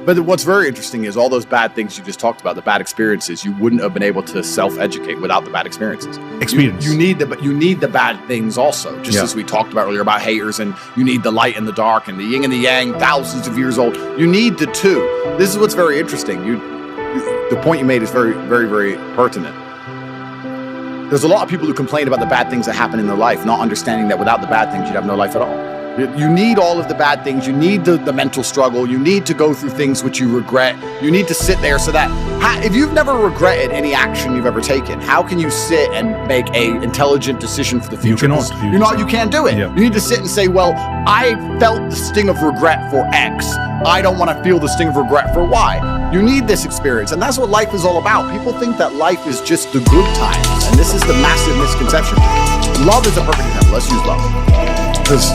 But what's very interesting is all those bad things you just talked about, the bad experiences, you wouldn't have been able to self-educate without the bad experiences. You need the bad things also, just as we talked about earlier about haters, and you need the light and the dark and the yin and the yang, thousands of years old. You need the two. This is what's very interesting. The point you made is very, very, very pertinent. There's a lot of people who complain about the bad things that happen in their life, not understanding that without the bad things, you'd have no life at all. You need all of the bad things. You need the mental struggle. You need to go through things which you regret. You need to sit there so that if you've never regretted any action you've ever taken, how can you sit and make a intelligent decision for the future? You can't do it. Yeah. You need to sit and say, well, I felt the sting of regret for X. I don't want to feel the sting of regret for Y. You need this experience. And that's what life is all about. People think that life is just the good times. And this is the massive misconception. Love is a perfect example. Let's use love. Because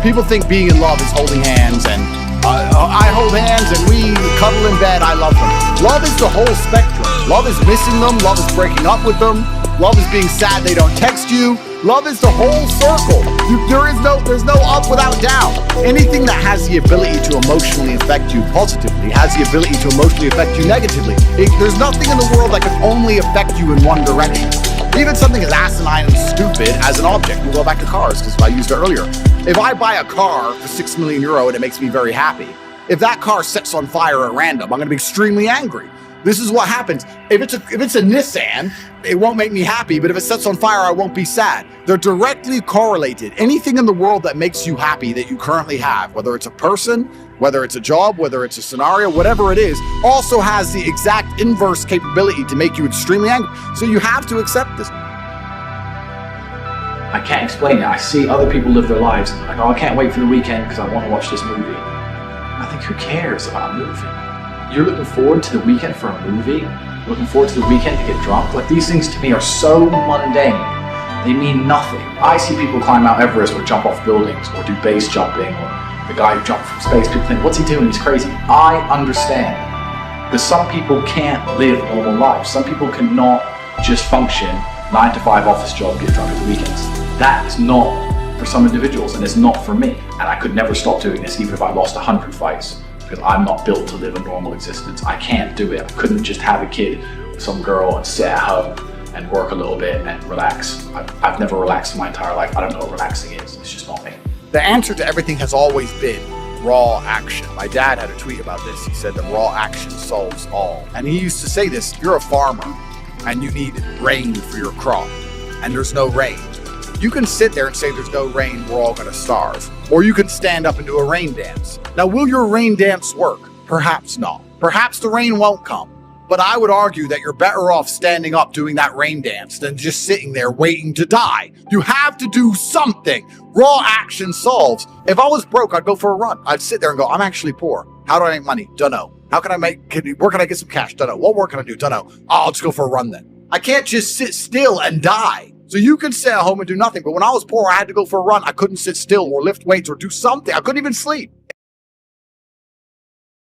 people think being in love is holding hands and I hold hands and we cuddle in bed, I love them. Love is the whole spectrum. Love is missing them. Love is breaking up with them. Love is being sad they don't text you. Love is the whole circle. There's no up without down. Anything that has the ability to emotionally affect you positively has the ability to emotionally affect you negatively. There's nothing in the world that can only affect you in one direction. Even something as asinine and stupid as an object. We'll go back to cars because I used it earlier. If I buy a car for €6 million and it makes me very happy, if that car sets on fire at random, I'm going to be extremely angry. This is what happens. If it's a Nissan, it won't make me happy, but if it sets on fire, I won't be sad. They're directly correlated. Anything in the world that makes you happy that you currently have, whether it's a person, whether it's a job, whether it's a scenario, whatever it is, also has the exact inverse capability to make you extremely angry. So you have to accept this. I can't explain it. I see other people live their lives. I go, I can't wait for the weekend because I want to watch this movie. I think, who cares about a movie? You're looking forward to the weekend for a movie? Looking forward to the weekend to get drunk? Like, these things to me are so mundane. They mean nothing. I see people climb Mount Everest or jump off buildings or do base jumping, or the guy who jumped from space. People think, what's he doing? He's crazy. I understand. Because some people can't live normal lives. Some people cannot just function 9 to 5 office job, get drunk at the weekends. That is not for some individuals, and it's not for me. And I could never stop doing this even if I lost 100 fights. Because I'm not built to live a normal existence. I can't do it. I couldn't just have a kid with some girl and sit at home and work a little bit and relax. I've never relaxed in my entire life. I don't know what relaxing is. It's just not me. The answer to everything has always been raw action. My dad had a tweet about this. He said that raw action solves all. And he used to say this: you're a farmer and you need rain for your crop, and there's no rain. You can sit there and say there's no rain, we're all gonna starve. Or you can stand up and do a rain dance. Now, will your rain dance work? Perhaps not. Perhaps the rain won't come. But I would argue that you're better off standing up doing that rain dance than just sitting there waiting to die. You have to do something. Raw action solves. If I was broke, I'd go for a run. I'd sit there and go, I'm actually poor. How do I make money? Dunno. Where can I get some cash? Dunno. What work can I do? Dunno. Oh, I'll just go for a run then. I can't just sit still and die. So you can sit at home and do nothing. But when I was poor, I had to go for a run. I couldn't sit still or lift weights or do something. I couldn't even sleep.